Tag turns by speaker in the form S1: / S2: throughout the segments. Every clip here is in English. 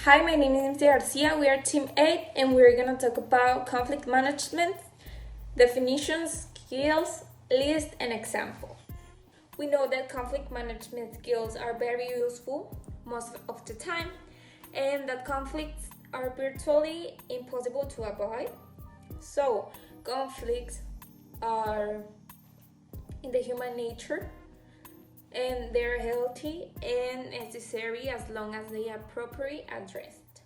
S1: Hi, my name is Garcia. We are Team 8 and we're going to talk about conflict management, definitions, skills, list, and example. We know that conflict management skills are very useful most of the time and that conflicts are virtually impossible to avoid. So, conflicts are in the human nature and they're healthy and necessary as long as they are properly addressed.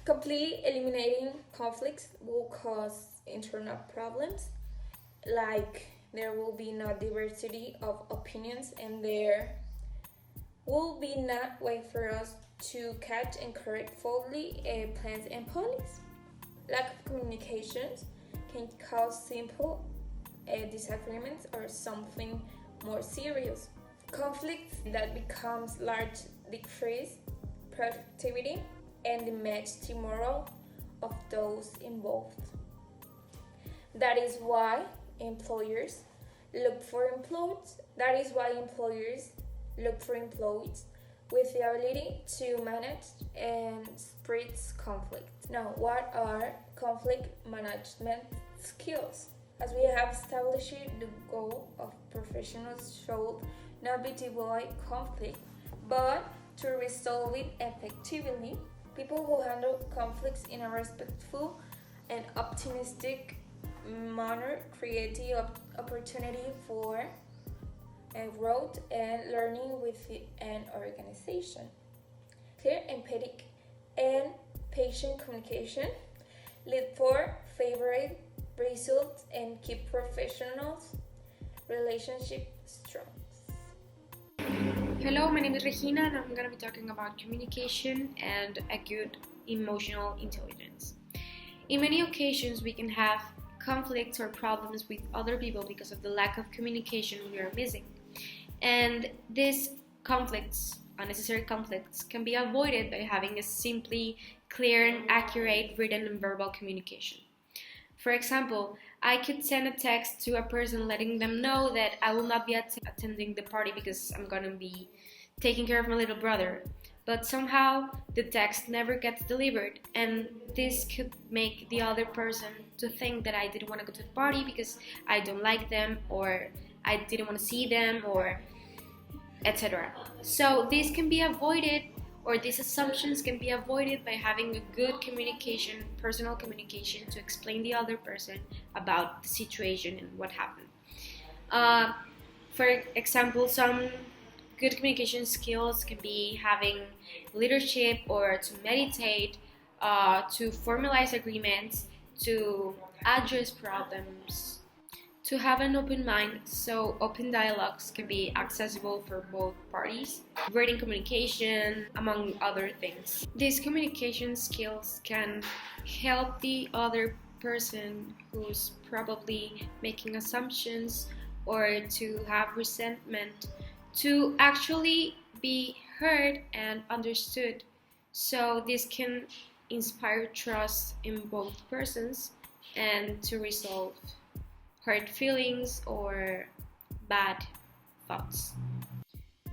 S1: Completely eliminating conflicts will cause internal problems, like there will be no diversity of opinions and there will be not way for us to catch and correct faulty plans and policies. Lack of communications can cause simple disagreements or something more serious. Conflicts that becomes large decrease productivity and damage the morale of those involved. That is why employers look for employees. With the ability to manage and spread conflict. Now, what are conflict management skills? As we have established, the goal of professionals should not be to avoid conflict, but to resolve it effectively. People who handle conflicts in a respectful and optimistic manner create the opportunity for growth and learning within an organization. Clear, empathic, and patient communication lead for favorite results and keep professionals' relationships strong.
S2: Hello, my name is Regina and I'm going to be talking about communication and a good emotional intelligence. In many occasions, we can have conflicts or problems with other people because of the lack of communication we are missing. And these conflicts, unnecessary conflicts, can be avoided by having a simply clear and accurate written and verbal communication. For example, I could send a text to a person letting them know that I will not be attending the party because I'm going to be taking care of my little brother. But somehow the text never gets delivered, and this could make the other person to think that I didn't want to go to the party because I don't like them, or I didn't want to see them, or etc. So this can be avoided, or these assumptions can be avoided by having a good communication, personal communication, to explain the other person about the situation and what happened. For example, some good communication skills can be having leadership, or to meditate, to formalize agreements, to address problems, to have an open mind, so open dialogues can be accessible for both parties, written communication, among other things. These communication skills can help the other person who's probably making assumptions or to have resentment to actually be heard and understood. So this can inspire trust in both persons and to resolve hurt feelings or bad thoughts.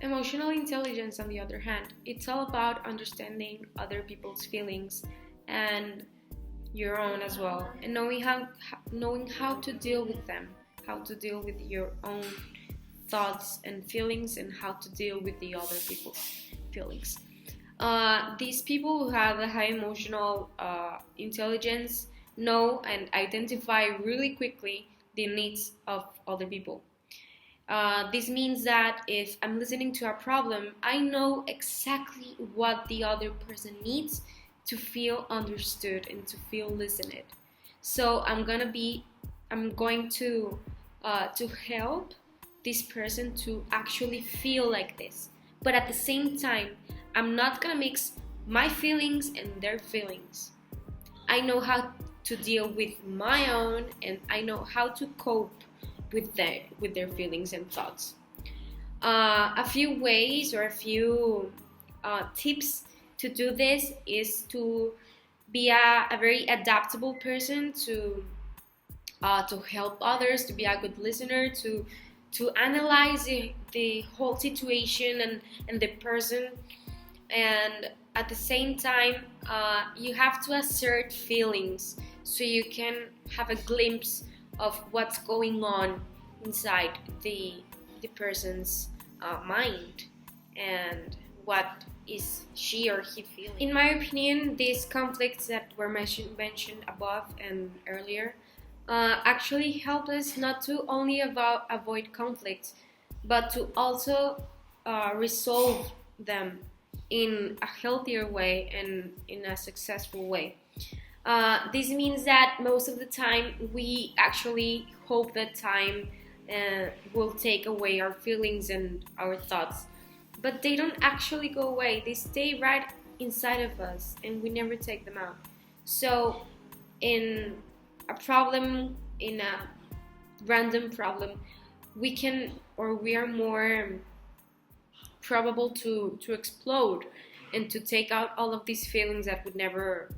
S2: Emotional intelligence, on the other hand, it's all about understanding other people's feelings and your own as well, and knowing how to deal with them, how to deal with your own thoughts and feelings, and how to deal with the other people's feelings. These people who have a high emotional intelligence know and identify really quickly the needs of other people. This means that if I'm listening to a problem, I know exactly what the other person needs to feel understood and to feel listened. So I'm going to help this person to actually feel like this. But at the same time, I'm not gonna mix my feelings and their feelings. I know how to deal with my own, and I know how to cope with their feelings and thoughts. A few ways or a few tips to do this is to be a very adaptable person, to help others, to be a good listener, to analyze the whole situation and the person, and at the same time, you have to assert feelings so you can have a glimpse of what's going on inside the person's mind and what is she or he feeling. In my opinion, these conflicts that were mentioned above and earlier actually help us not to only avoid conflicts, but to also resolve them in a healthier way and in a successful way. This means that most of the time we actually hope that time will take away our feelings and our thoughts, but they don't actually go away. They stay right inside of us and we never take them out. So in a problem, in a random problem, we can, or we are more probable to explode and to take out all of these feelings that we never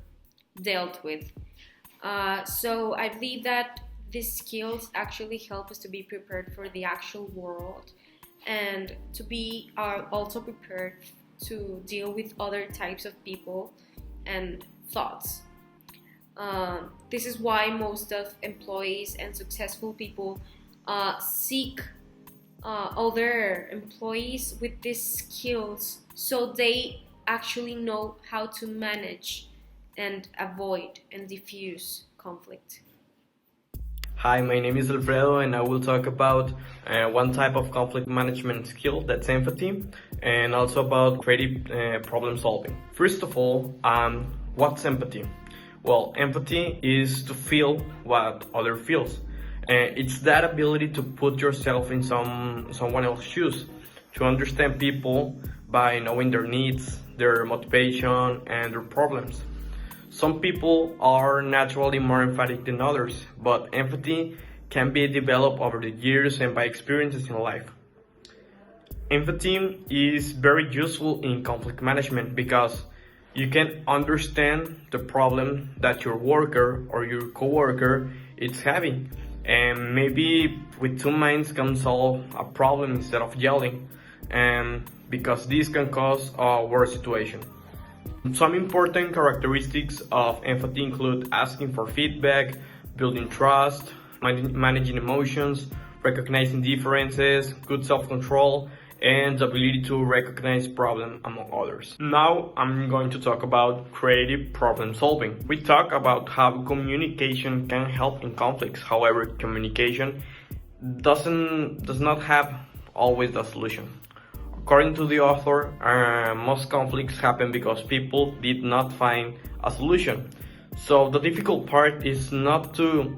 S2: dealt with. So I believe that these skills actually help us to be prepared for the actual world and to be also prepared to deal with other types of people and thoughts. This is why most of employees and successful people seek other employees with these skills so they actually know how to manage and avoid and diffuse conflict.
S3: Hi, my name is Alfredo and I will talk about one type of conflict management skill, that's empathy, and also about creative problem solving. First of all, what's empathy? Well, empathy is to feel what other feels. It's that ability to put yourself in someone else's shoes, to understand people by knowing their needs, their motivation, and their problems. Some people are naturally more emphatic than others, but empathy can be developed over the years and by experiences in life. Empathy is very useful in conflict management because you can understand the problem that your worker or your coworker is having, and maybe with two minds can solve a problem instead of yelling, and because this can cause a worse situation. Some important characteristics of empathy include asking for feedback, building trust, managing emotions, recognizing differences, good self-control, and the ability to recognize problems among others. Now I'm going to talk about creative problem solving. We talk about how communication can help in conflicts. However, communication does not have always the solution. According to the author, most conflicts happen because people did not find a solution. So the difficult part is now to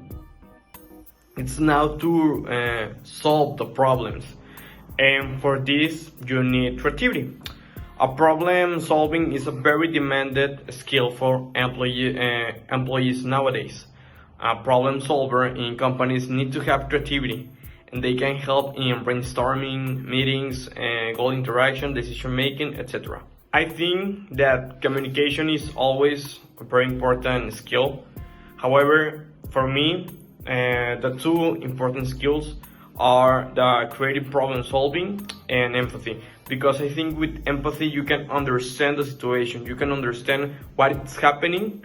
S3: solve the problems. And for this, you need creativity. A problem solving is a very demanded skill for employees nowadays. A problem solver in companies need to have creativity, and they can help in brainstorming, meetings, goal interaction, decision making, etc. I think that communication is always a very important skill. However, for me, the two important skills are the creative problem solving and empathy, because I think with empathy you can understand the situation, you can understand what is happening,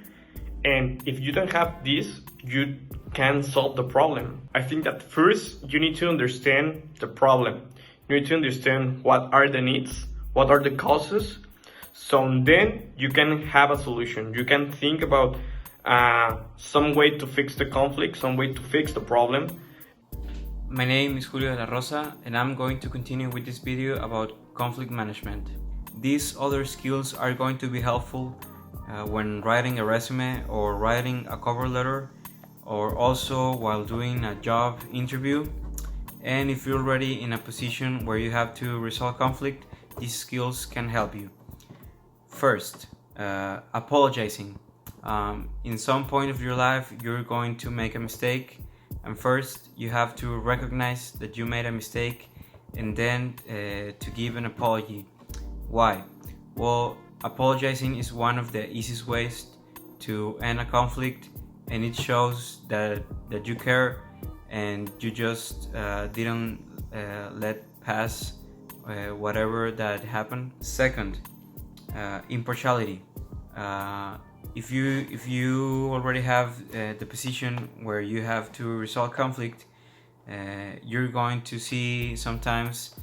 S3: and if you don't have this, you can solve the problem. I think that first you need to understand the problem. You need to understand what are the needs, what are the causes, so then you can have a solution. You can think about some way to fix the conflict, some way to fix the problem.
S4: My name is Julio de la Rosa and I'm going to continue with this video about conflict management. These other skills are going to be helpful when writing a resume or writing a cover letter, or also while doing a job interview. And if you're already in a position where you have to resolve conflict, these skills can help you. First, apologizing. In some point of your life, you're going to make a mistake, and first you have to recognize that you made a mistake and then to give an apology. Why? Well, apologizing is one of the easiest ways to end a conflict, and it shows that you care and you just didn't let pass whatever that happened. Second, impartiality. If you already have the position where you have to resolve conflict, you're going to see sometimes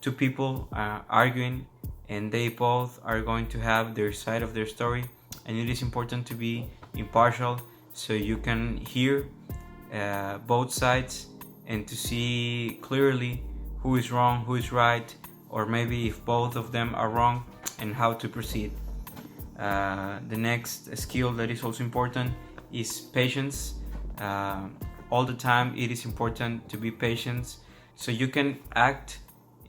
S4: two people arguing, and they both are going to have their side of their story, and it is important to be impartial so you can hear both sides and to see clearly who is wrong, who is right, or maybe if both of them are wrong, and how to proceed. The next skill that is also important is patience. All the time it is important to be patient so you can act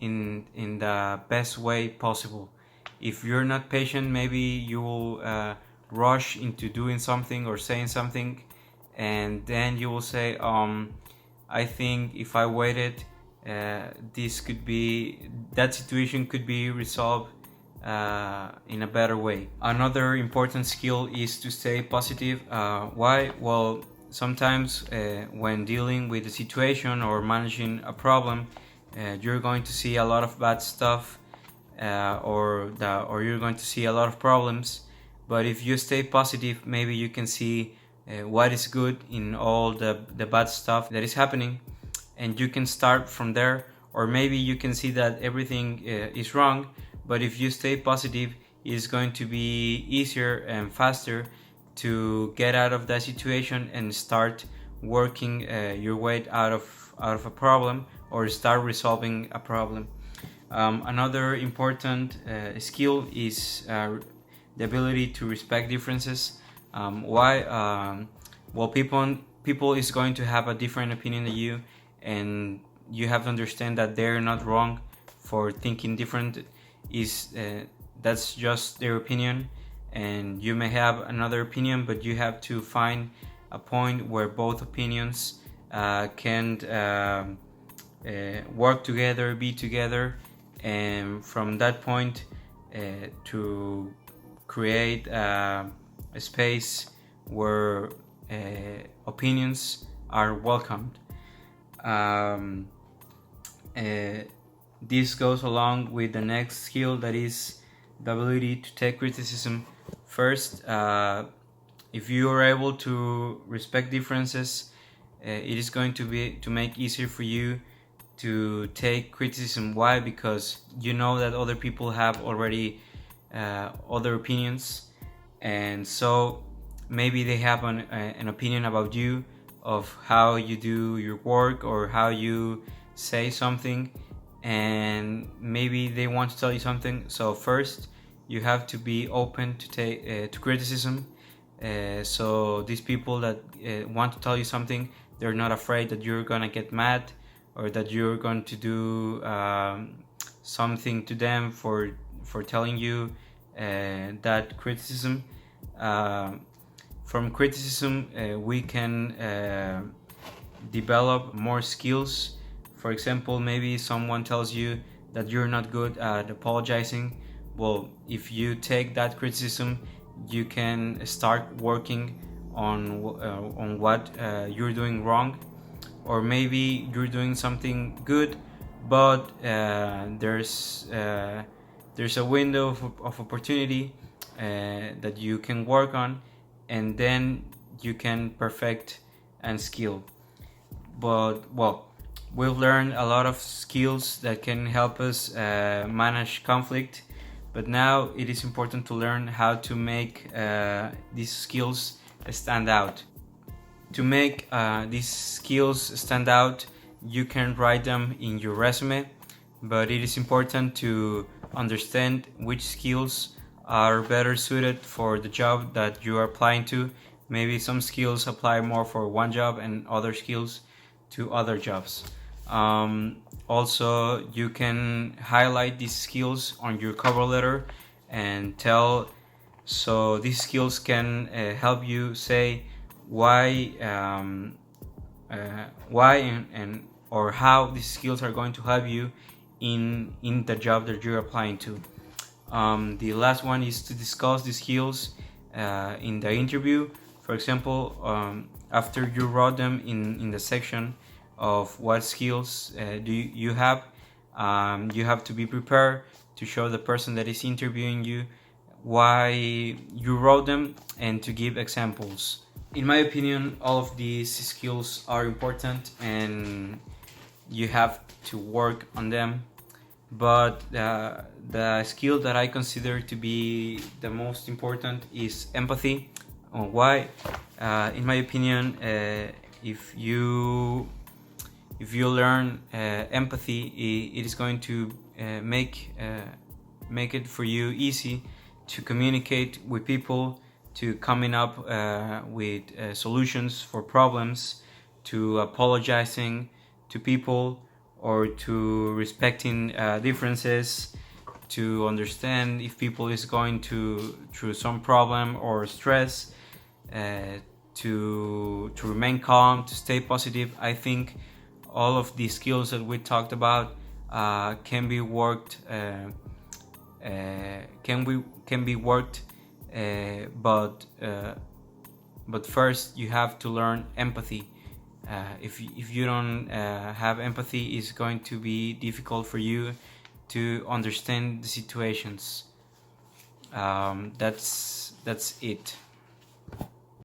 S4: in the best way possible. If you're not patient, maybe you will rush into doing something or saying something, and then you will say, I think if I waited, that situation could be resolved in a better way. Another important skill is to stay positive. Why? Well, sometimes when dealing with a situation or managing a problem, you're going to see a lot of bad stuff, or you're going to see a lot of problems. But if you stay positive, maybe you can see what is good in all the bad stuff that is happening, and you can start from there. Or maybe you can see that everything is wrong, but if you stay positive, it's going to be easier and faster to get out of that situation and start working your way out of a problem, or start resolving a problem. Another important skill is the ability to respect differences. Why? Well, people is going to have a different opinion than you, and you have to understand that they're not wrong for thinking different. That's just their opinion, and you may have another opinion, but you have to find a point where both opinions can work together, be together, and from that point to create a space where opinions are welcomed. This goes along with the next skill, that is the ability to take criticism. First, if you are able to respect differences, it is going to make easier for you to take criticism. Why? Because you know that other people have already other opinions, and so maybe they have an opinion about you, of how you do your work or how you say something, and maybe they want to tell you something. So first you have to be open to take to criticism, so these people that want to tell you something, they're not afraid that you're gonna get mad, or that you're going to do something to them for telling you that criticism. From criticism we can develop more skills. For example, maybe someone tells you that you're not good at apologizing. Well, if you take that criticism, you can start working on what you're doing wrong. Or maybe you're doing something good, but there's a window of opportunity that you can work on, and then you can perfect and skill. But well, we've learned a lot of skills that can help us manage conflict, but now it is important to learn how to make these skills stand out. To make these skills stand out, you can write them in your resume, but it is important to understand which skills are better suited for the job that you are applying to. Maybe some skills apply more for one job and other skills to other jobs. Also, you can highlight these skills on your cover letter and tell, so these skills can help you say why and or how these skills are going to help you in the job that you're applying to. The last one is to discuss the skills in the interview. For example, after you wrote them in the section of what skills do you have to be prepared to show the person that is interviewing you why you wrote them, and to give examples. In my opinion, all of these skills are important and you have to work on them. But the skill that I consider to be the most important is empathy. Why? In my opinion, if you learn empathy, it is going to make it for you easy to communicate with people, to coming up with solutions for problems, to apologizing to people, or to respecting differences, to understand if people is going through some problem or stress, to remain calm, to stay positive. I think all of the skills that we talked about can be worked, but first you have to learn empathy. If you don't have empathy, it's going to be difficult for you to understand the situations. That's it.